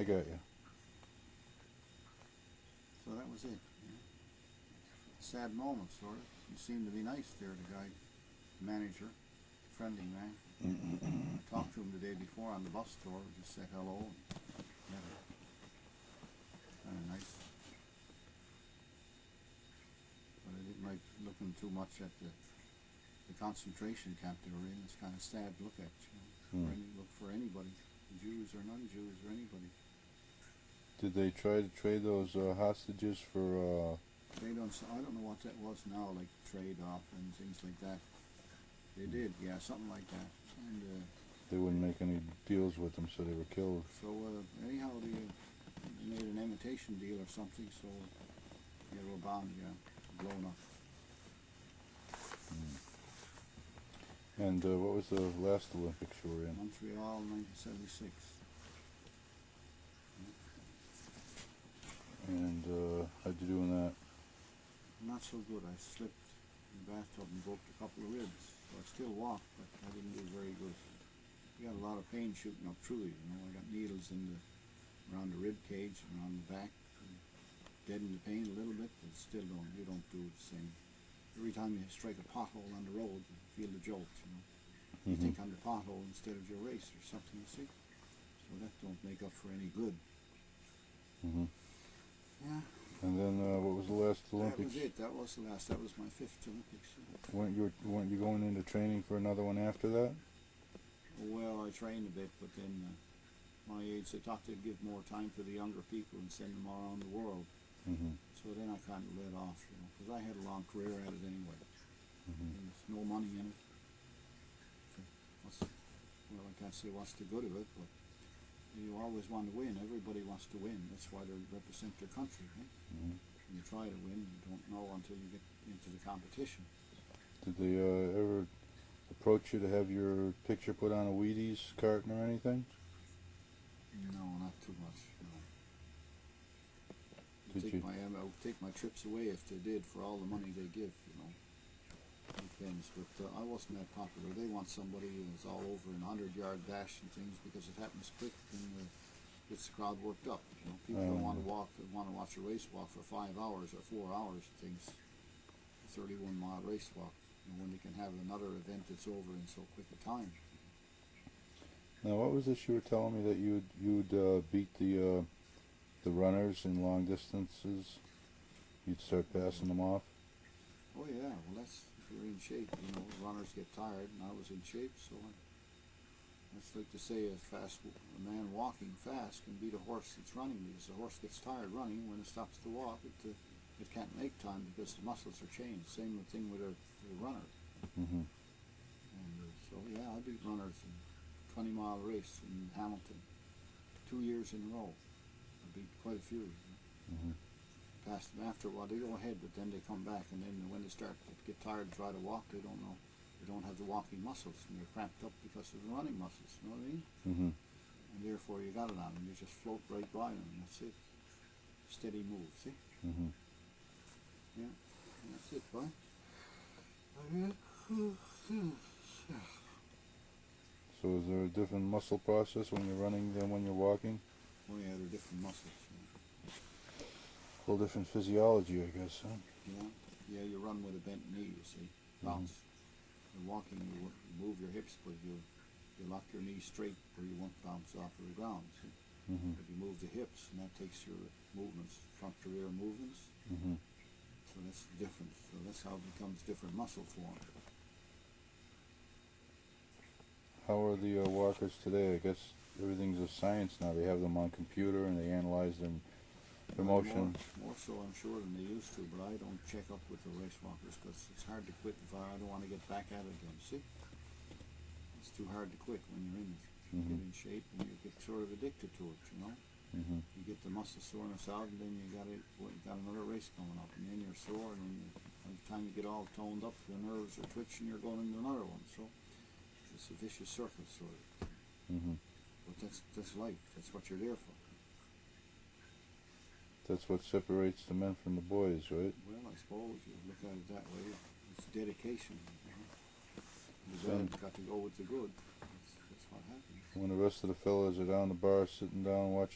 I got you. So that was it. Yeah. Sad moment, sort of. He seemed to be nice there, the guy, manager, friendly man. I talked to him the day before on the bus tour, just said hello. And kind of nice. But I didn't like looking too much at the concentration camp they were in. It's kind of sad to look at, you know. Look for anybody, Jews or non-Jews or anybody. Did they try to trade those hostages for? Trade on. I don't know what that was now, like trade off and things like that. They did, yeah, something like that. And they wouldn't make any deals with them, so they were killed. So anyhow, they made an imitation deal or something. So they were bombed, yeah, blown up. And what was the last Olympics you were in? Montreal, 1976. And how'd you do in that? Not so good. I slipped in the bathtub and broke a couple of ribs. So I still walk, but I didn't do very good. You got a lot of pain shooting up through you, you know. I got needles around the rib cage and around the back. Deadened the pain a little bit, but still you don't do the same. Every time you strike a pothole on the road, you feel the jolt, you know. You think on the pothole instead of your race or something, you see. So that don't make up for any good. Yeah. And then what was the last Olympics? That was it. That was the last. That was my 5th Olympics. Weren't you going into training for another one after that? Well, I trained a bit, but then my age, they thought they'd give more time to the younger people and send them all around the world. So then I kind of let off, you know, because I had a long career at it anyway. There's no money in it. So well, I can't say what's the good of it, but you always want to win. Everybody wants to win. That's why they represent their country, right? When you try to win, you don't know until you get into the competition. Did they ever approach you to have your picture put on a Wheaties carton or anything? No, not too much. No. I would take my trips away if they did for all the money they give, you know. Depends, but I wasn't that popular. They want somebody who's all over in 100-yard dash and things because it happens quick and gets the crowd worked up. You know, people don't want to walk. They want to watch a race walk for 5 hours or 4 hours. Things, a 31-mile race walk. You know, when they can have another event that's over in so quick a time. Now, what was this you were telling me that you'd beat the runners in long distances? You'd start passing them off? Oh yeah, well that's, if you're in shape, you know, runners get tired and I was in shape, so that's like to say a man walking fast can beat a horse that's running, because the horse gets tired running. When it stops to walk, it can't make time because the muscles are changed. Same thing with a runner. And so yeah, I beat runners in a 20-mile race in Hamilton 2 years in a row. I beat quite a few. Past them after a while, they go ahead, but then they come back, and then when they start to get tired and try to walk, they don't know. They don't have the walking muscles, and they're cramped up because of the running muscles. You know what I mean? And therefore, you got it on them. You just float right by them, and that's it. Steady move. See? Yeah. And that's it, boy. So is there a different muscle process when you're running than when you're walking? Oh yeah, they're different muscles. Whole different physiology, I guess, huh? Yeah, you run with a bent knee, you see. Bounce. You're walking, you move your hips, but you lock your knee straight where you won't bounce off of the ground, see. But you move the hips, and that takes your movements, front to rear movements. So that's different. So that's how it becomes different muscle form. How are the walkers today? I guess everything's a science now. They have them on computer and they analyze them. Motion. More so, I'm sure, than they used to, but I don't check up with the race walkers because it's hard to quit if I don't want to get back at it again. See? It's too hard to quit when you're in it. You get in shape and you get sort of addicted to it, you know? You get the muscle soreness out, and then you got another race coming up, and then you're sore, and then by the time you get all toned up, your nerves are twitching, you're going into another one. So it's a vicious circle, sort of. But that's life. That's what you're there for. That's what separates the men from the boys, right? Well, I suppose you look at it that way. It's dedication. The bad's got to go with the good. That's what happens. When the rest of the fellas are down the bar sitting down watching